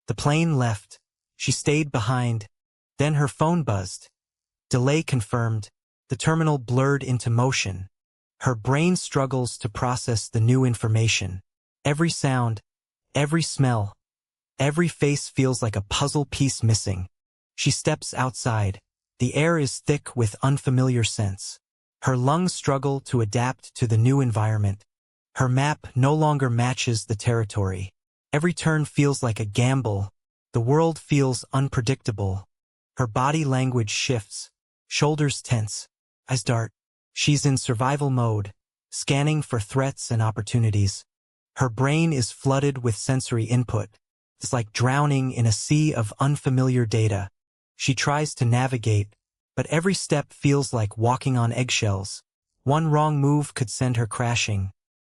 The plane left. She stayed behind. Then her phone buzzed. Delay confirmed. The terminal blurred into motion. Her brain struggles to process the new information. Every sound, every smell, every face feels like a puzzle piece missing. She steps outside. The air is thick with unfamiliar scents. Her lungs struggle to adapt to the new environment. Her map no longer matches the territory. Every turn feels like a gamble. The world feels unpredictable. Her body language shifts. Shoulders tense. Eyes dart. She's in survival mode, scanning for threats and opportunities. Her brain is flooded with sensory input. It's like drowning in a sea of unfamiliar data. She tries to navigate, but every step feels like walking on eggshells. One wrong move could send her crashing.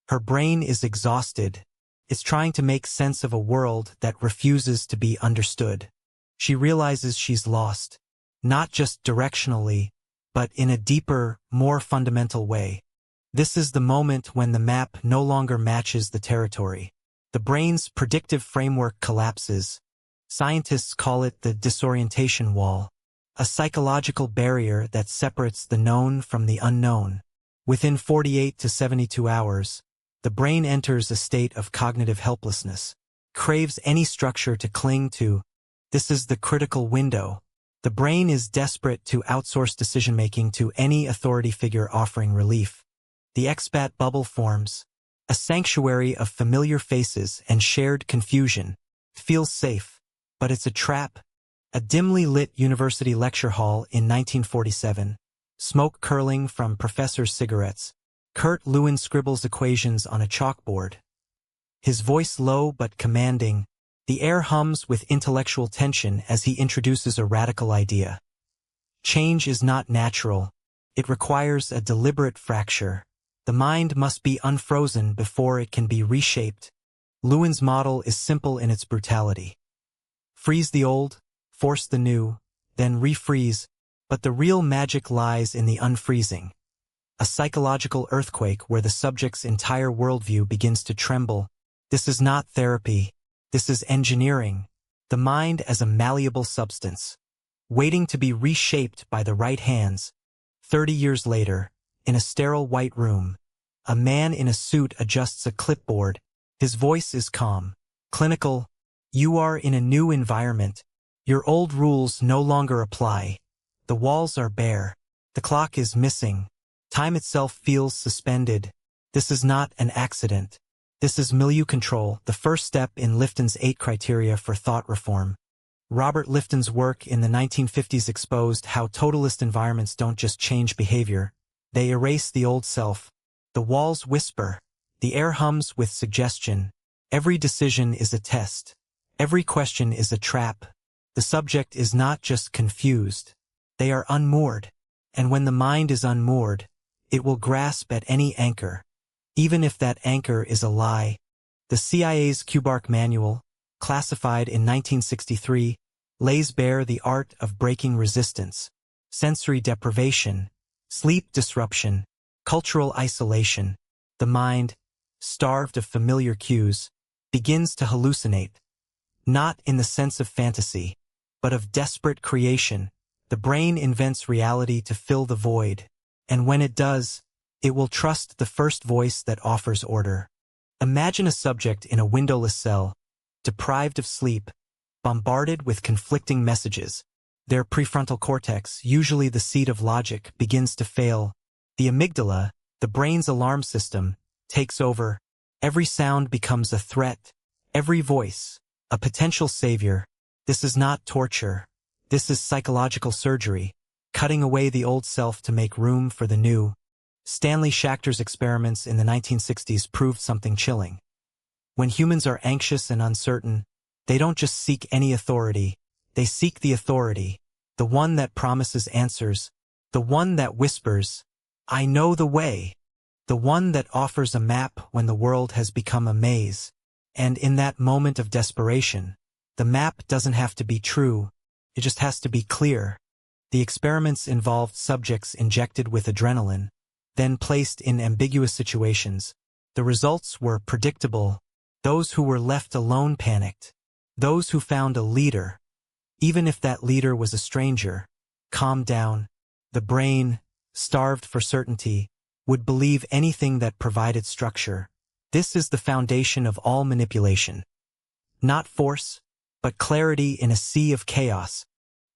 Her brain is exhausted. It's trying to make sense of a world that refuses to be understood. She realizes she's lost, not just directionally, but in a deeper, more fundamental way. This is the moment when the map no longer matches the territory. The brain's predictive framework collapses. Scientists call it the disorientation wall, a psychological barrier that separates the known from the unknown. Within 48 to 72 hours, the brain enters a state of cognitive helplessness, craves any structure to cling to. This is the critical window. The brain is desperate to outsource decision-making to any authority figure offering relief. The expat bubble forms, a sanctuary of familiar faces and shared confusion. It feels safe, but it's a trap. A dimly lit university lecture hall in 1947, smoke curling from professors' cigarettes. Kurt Lewin scribbles equations on a chalkboard. His voice low but commanding. The air hums with intellectual tension as he introduces a radical idea. Change is not natural. It requires a deliberate fracture. The mind must be unfrozen before it can be reshaped. Lewin's model is simple in its brutality. Freeze the old, force the new, then refreeze, but the real magic lies in the unfreezing. A psychological earthquake where the subject's entire worldview begins to tremble. This is not therapy. This is engineering, the mind as a malleable substance, waiting to be reshaped by the right hands. 30 years later, in a sterile white room, a man in a suit adjusts a clipboard. His voice is calm, clinical. You are in a new environment. Your old rules no longer apply. The walls are bare. The clock is missing. Time itself feels suspended. This is not an accident. This is milieu control, the first step in Lifton's 8 criteria for thought reform. Robert Lifton's work in the 1950s exposed how totalist environments don't just change behavior, they erase the old self. The walls whisper. The air hums with suggestion. Every decision is a test. Every question is a trap. The subject is not just confused. They are unmoored. And when the mind is unmoored, it will grasp at any anchor, even if that anchor is a lie. The CIA's Kubark Manual, classified in 1963, lays bare the art of breaking resistance, sensory deprivation, sleep disruption, cultural isolation. The mind, starved of familiar cues, begins to hallucinate, not in the sense of fantasy, but of desperate creation. The brain invents reality to fill the void, and when it does, it will trust the first voice that offers order. Imagine a subject in a windowless cell, deprived of sleep, bombarded with conflicting messages. Their prefrontal cortex, usually the seat of logic, begins to fail. The amygdala, the brain's alarm system, takes over. Every sound becomes a threat. Every voice, a potential savior. This is not torture. This is psychological surgery, cutting away the old self to make room for the new. Stanley Schachter's experiments in the 1960s proved something chilling. When humans are anxious and uncertain, they don't just seek any authority, they seek the authority, the one that promises answers, the one that whispers, "I know the way," the one that offers a map when the world has become a maze. And in that moment of desperation, the map doesn't have to be true, it just has to be clear. The experiments involved subjects injected with adrenaline, then placed in ambiguous situations. The results were predictable. Those who were left alone panicked. Those who found a leader, even if that leader was a stranger, calmed down. The brain, starved for certainty, would believe anything that provided structure. This is the foundation of all manipulation. Not force, but clarity in a sea of chaos.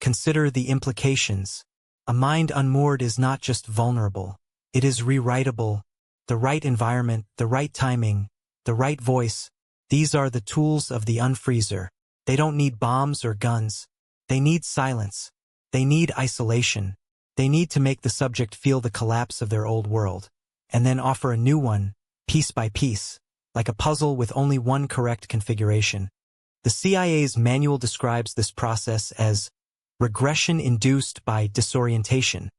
Consider the implications. A mind unmoored is not just vulnerable. It is rewritable. The right environment, the right timing, the right voice. These are the tools of the unfreezer. They don't need bombs or guns. They need silence. They need isolation. They need to make the subject feel the collapse of their old world, and then offer a new one, piece by piece, like a puzzle with only one correct configuration. The CIA's manual describes this process as regression induced by disorientation.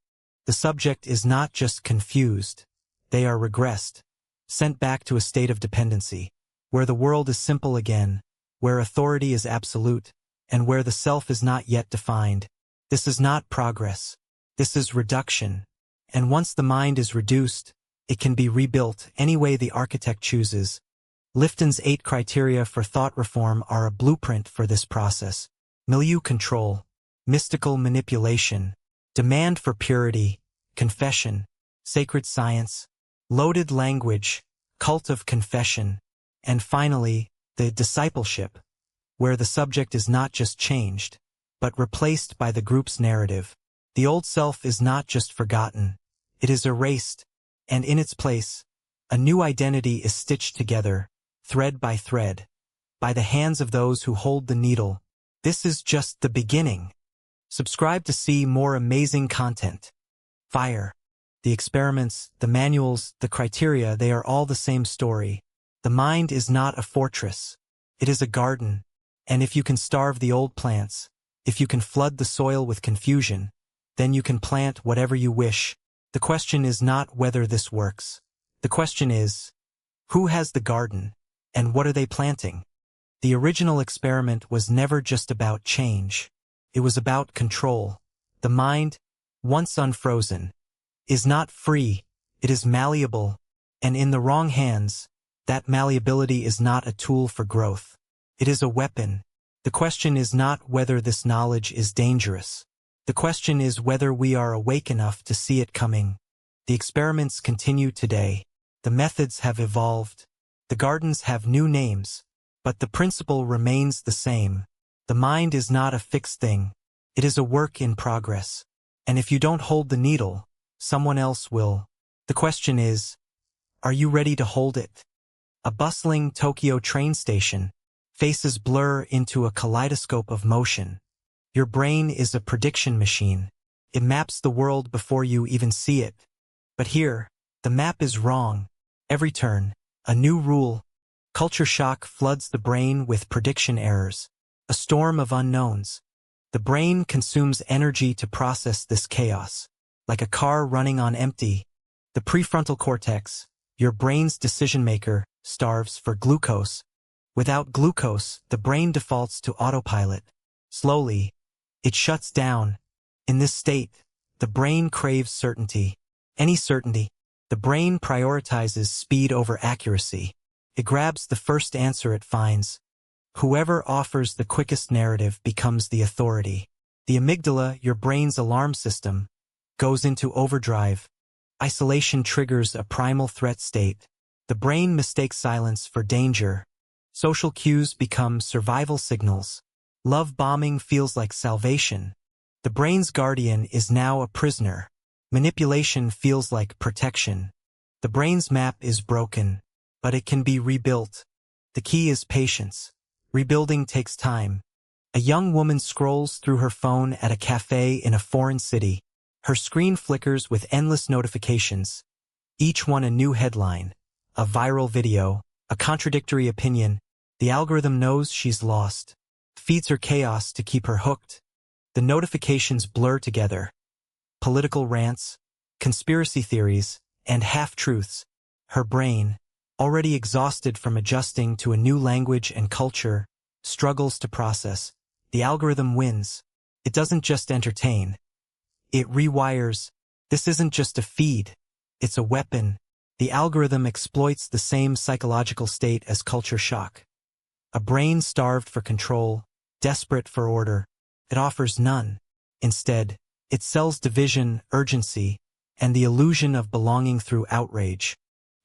The subject is not just confused. They are regressed, sent back to a state of dependency, where the world is simple again, where authority is absolute, and where the self is not yet defined. This is not progress. This is reduction. And once the mind is reduced, it can be rebuilt any way the architect chooses. Lifton's 8 criteria for thought reform are a blueprint for this process. Milieu control, mystical manipulation, demand for purity, confession, sacred science, loaded language, cult of confession, and finally, the discipleship, where the subject is not just changed, but replaced by the group's narrative. The old self is not just forgotten, it is erased, and in its place, a new identity is stitched together, thread by thread, by the hands of those who hold the needle. This is just the beginning. Subscribe to see more amazing content. Fire. The experiments, the manuals, the criteria, they are all the same story. The mind is not a fortress. It is a garden. And if you can starve the old plants, if you can flood the soil with confusion, then you can plant whatever you wish. The question is not whether this works. The question is, who has the garden, and what are they planting? The original experiment was never just about change. It was about control. The mind, once unfrozen, is not free, it is malleable, and in the wrong hands, that malleability is not a tool for growth. It is a weapon. The question is not whether this knowledge is dangerous. The question is whether we are awake enough to see it coming. The experiments continue today. The methods have evolved. The gardens have new names. But the principle remains the same. The mind is not a fixed thing. It is a work in progress. And if you don't hold the needle, someone else will. The question is, are you ready to hold it? A bustling Tokyo train station. Faces blur into a kaleidoscope of motion. Your brain is a prediction machine. It maps the world before you even see it. But here, the map is wrong. Every turn, a new rule. Culture shock floods the brain with prediction errors. A storm of unknowns. The brain consumes energy to process this chaos. Like a car running on empty. The prefrontal cortex, your brain's decision maker, starves for glucose. Without glucose, the brain defaults to autopilot. Slowly, it shuts down. In this state, the brain craves certainty. Any certainty. The brain prioritizes speed over accuracy. It grabs the first answer it finds. Whoever offers the quickest narrative becomes the authority. The amygdala, your brain's alarm system, goes into overdrive. Isolation triggers a primal threat state. The brain mistakes silence for danger. Social cues become survival signals. Love bombing feels like salvation. The brain's guardian is now a prisoner. Manipulation feels like protection. The brain's map is broken, but it can be rebuilt. The key is patience. Rebuilding takes time. A young woman scrolls through her phone at a cafe in a foreign city. Her screen flickers with endless notifications, each one a new headline, a viral video, a contradictory opinion. The algorithm knows she's lost, feeds her chaos to keep her hooked. The notifications blur together. Political rants, conspiracy theories, and half-truths. Her brain, already exhausted from adjusting to a new language and culture, struggles to process. The algorithm wins. It doesn't just entertain. It rewires. This isn't just a feed. It's a weapon. The algorithm exploits the same psychological state as culture shock. A brain starved for control, desperate for order. It offers none. Instead, it sells division, urgency, and the illusion of belonging through outrage.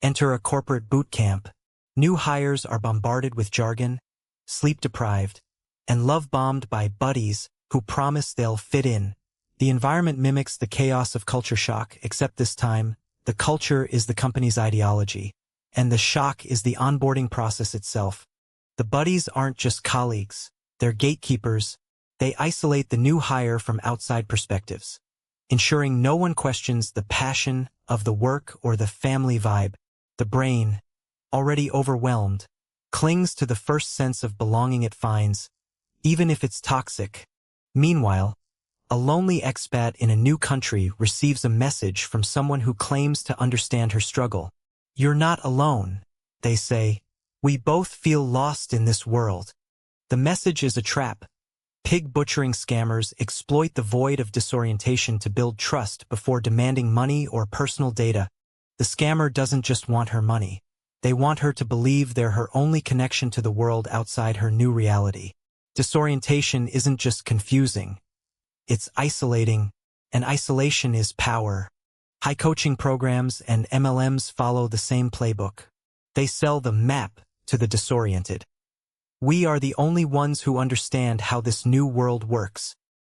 Enter a corporate boot camp. New hires are bombarded with jargon, sleep-deprived, and love-bombed by buddies who promise they'll fit in. The environment mimics the chaos of culture shock, except this time, the culture is the company's ideology, and the shock is the onboarding process itself. The buddies aren't just colleagues, they're gatekeepers. They isolate the new hire from outside perspectives, ensuring no one questions the passion of the work or the family vibe. The brain, already overwhelmed, clings to the first sense of belonging it finds, even if it's toxic. Meanwhile, a lonely expat in a new country receives a message from someone who claims to understand her struggle. "You're not alone," they say. "We both feel lost in this world." The message is a trap. Pig-butchering scammers exploit the void of disorientation to build trust before demanding money or personal data. The scammer doesn't just want her money. They want her to believe they're her only connection to the world outside her new reality. Disorientation isn't just confusing. It's isolating, and isolation is power. High coaching programs and MLMs follow the same playbook. They sell the map to the disoriented. We are the only ones who understand how this new world works.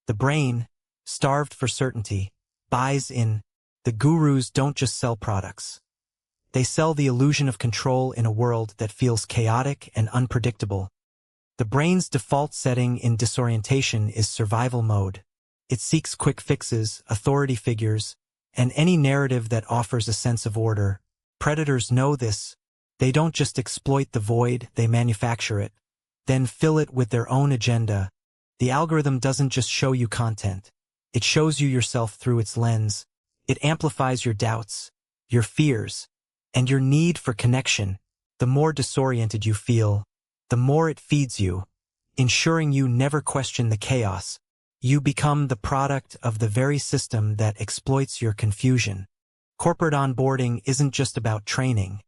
The brain, starved for certainty, buys in. The gurus don't just sell products. They sell the illusion of control in a world that feels chaotic and unpredictable. The brain's default setting in disorientation is survival mode. It seeks quick fixes, authority figures, and any narrative that offers a sense of order. Predators know this. They don't just exploit the void, they manufacture it, then fill it with their own agenda. The algorithm doesn't just show you content. It shows you yourself through its lens. It amplifies your doubts, your fears, and your need for connection. The more disoriented you feel, the more it feeds you, ensuring you never question the chaos. You become the product of the very system that exploits your confusion. Corporate onboarding isn't just about training.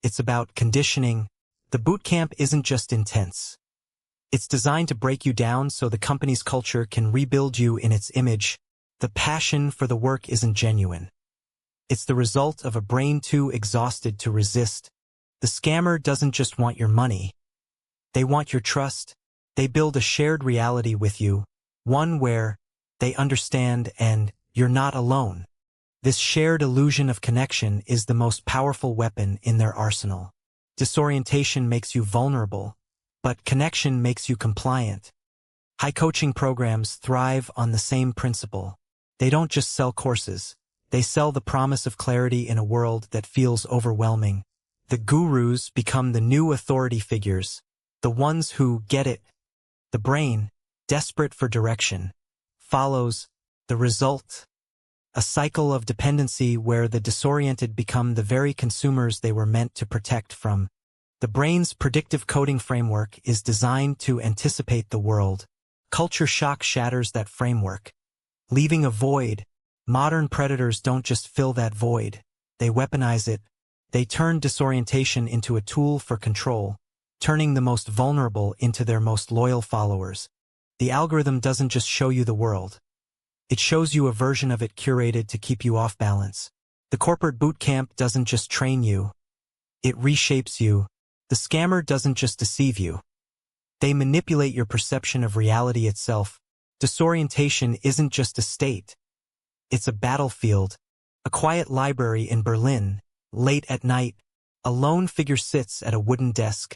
It's about conditioning. The boot camp isn't just intense. It's designed to break you down so the company's culture can rebuild you in its image. The passion for the work isn't genuine. It's the result of a brain too exhausted to resist. The scammer doesn't just want your money. They want your trust. They build a shared reality with you, one where they understand and you're not alone. This shared illusion of connection is the most powerful weapon in their arsenal. Disorientation makes you vulnerable, but connection makes you compliant. High coaching programs thrive on the same principle. They don't just sell courses. They sell the promise of clarity in a world that feels overwhelming. The gurus become the new authority figures, the ones who get it. The brain, desperate for direction, follows. The result: a cycle of dependency where the disoriented become the very consumers they were meant to protect from. The brain's predictive coding framework is designed to anticipate the world. Culture shock shatters that framework, leaving a void. Modern predators don't just fill that void, they weaponize it. They turn disorientation into a tool for control, turning the most vulnerable into their most loyal followers. The algorithm doesn't just show you the world. It shows you a version of it curated to keep you off balance. The corporate boot camp doesn't just train you. It reshapes you. The scammer doesn't just deceive you. They manipulate your perception of reality itself. Disorientation isn't just a state. It's a battlefield. A quiet library in Berlin, late at night. A lone figure sits at a wooden desk,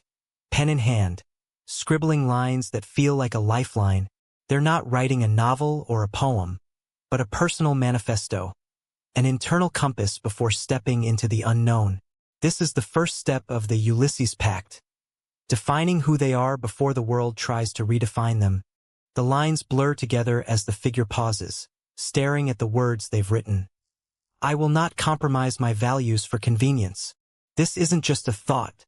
pen in hand, scribbling lines that feel like a lifeline. They're not writing a novel or a poem, but a personal manifesto, an internal compass before stepping into the unknown. This is the first step of the Ulysses Pact, defining who they are before the world tries to redefine them. The lines blur together as the figure pauses, staring at the words they've written. I will not compromise my values for convenience. This isn't just a thought.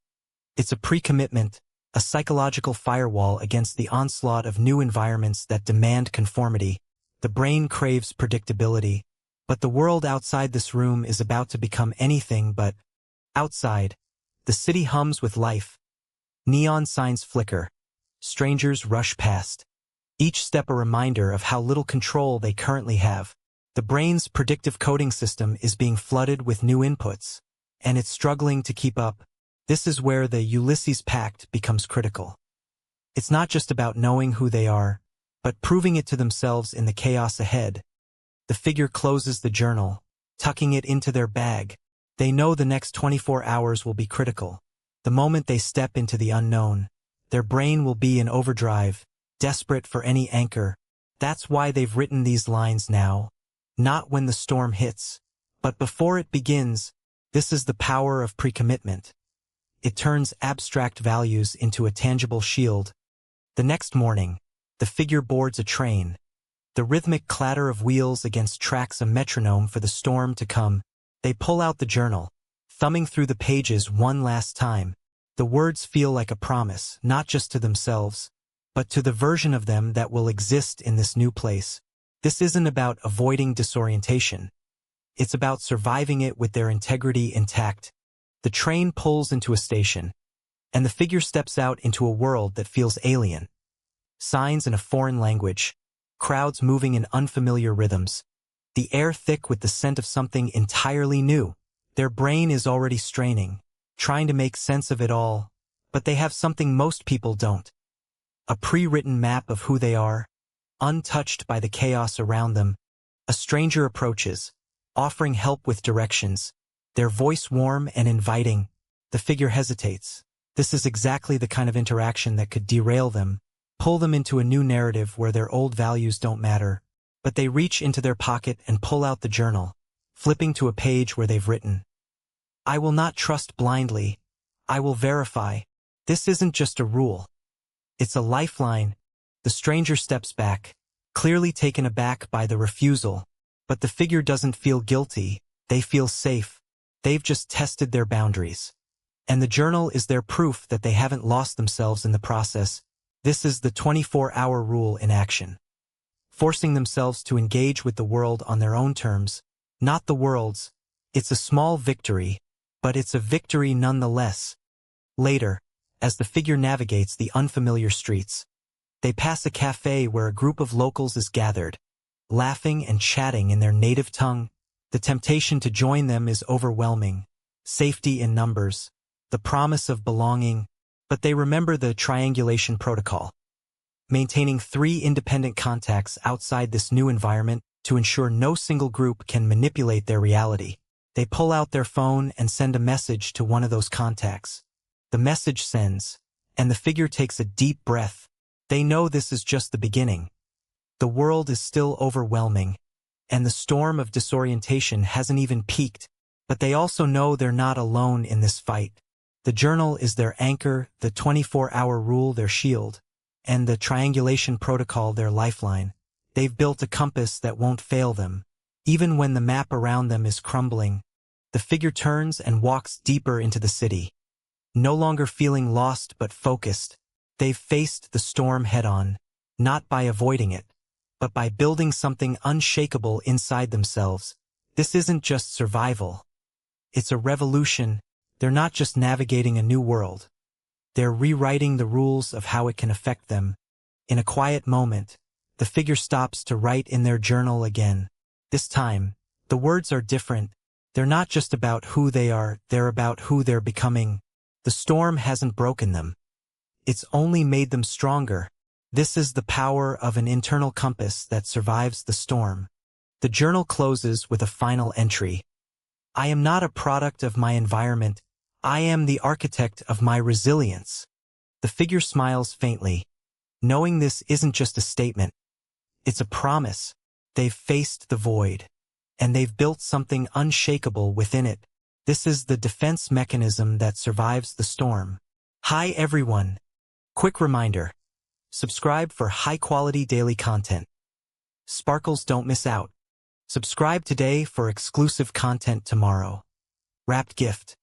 It's a pre-commitment, a psychological firewall against the onslaught of new environments that demand conformity. The brain craves predictability, but the world outside this room is about to become anything but outside. The city hums with life. Neon signs flicker. Strangers rush past. Each step a reminder of how little control they currently have. The brain's predictive coding system is being flooded with new inputs, and it's struggling to keep up. This is where the Ulysses Pact becomes critical. It's not just about knowing who they are, but proving it to themselves in the chaos ahead. The figure closes the journal, tucking it into their bag. They know the next 24 hours will be critical. The moment they step into the unknown, their brain will be in overdrive, desperate for any anchor. That's why they've written these lines now. Not when the storm hits, but before it begins. This is the power of pre-commitment. It turns abstract values into a tangible shield. The next morning, the figure boards a train. The rhythmic clatter of wheels against tracks a metronome for the storm to come. They pull out the journal, thumbing through the pages one last time. The words feel like a promise, not just to themselves, but to the version of them that will exist in this new place. This isn't about avoiding disorientation. It's about surviving it with their integrity intact. The train pulls into a station, and the figure steps out into a world that feels alien. Signs in a foreign language, crowds moving in unfamiliar rhythms, the air thick with the scent of something entirely new. Their brain is already straining, trying to make sense of it all, but they have something most people don't. A pre-written map of who they are, untouched by the chaos around them. A stranger approaches, offering help with directions, their voice warm and inviting. The figure hesitates. This is exactly the kind of interaction that could derail them, pull them into a new narrative where their old values don't matter. But they reach into their pocket and pull out the journal, flipping to a page where they've written, "I will not trust blindly. I will verify." This isn't just a rule. It's a lifeline. The stranger steps back, clearly taken aback by the refusal, but the figure doesn't feel guilty. They feel safe. They've just tested their boundaries. And the journal is their proof that they haven't lost themselves in the process. This is the 24-hour rule in action. Forcing themselves to engage with the world on their own terms, not the world's. It's a small victory, but it's a victory nonetheless. Later, as the figure navigates the unfamiliar streets, they pass a cafe where a group of locals is gathered, laughing and chatting in their native tongue. The temptation to join them is overwhelming. Safety in numbers, the promise of belonging, but they remember the triangulation protocol. Maintaining 3 independent contacts outside this new environment to ensure no single group can manipulate their reality. They pull out their phone and send a message to one of those contacts. The message sends, and the figure takes a deep breath. They know this is just the beginning. The world is still overwhelming, and the storm of disorientation hasn't even peaked, but they also know they're not alone in this fight. The journal is their anchor, the 24-hour rule their shield, and the triangulation protocol their lifeline. They've built a compass that won't fail them. Even when the map around them is crumbling, the figure turns and walks deeper into the city. No longer feeling lost but focused, they've faced the storm head-on, not by avoiding it, but by building something unshakable inside themselves. This isn't just survival. It's a revolution. They're not just navigating a new world. They're rewriting the rules of how it can affect them. In a quiet moment, the figure stops to write in their journal again. This time, the words are different. They're not just about who they are, they're about who they're becoming. The storm hasn't broken them. It's only made them stronger. This is the power of an internal compass that survives the storm. The journal closes with a final entry. I am not a product of my environment. I am the architect of my resilience. The figure smiles faintly, knowing this isn't just a statement. It's a promise. They've faced the void, and they've built something unshakable within it. This is the defense mechanism that survives the storm. Hi everyone. Quick reminder. Subscribe for high-quality daily content. Sparkles don't miss out. Subscribe today for exclusive content tomorrow. Wrapped gift.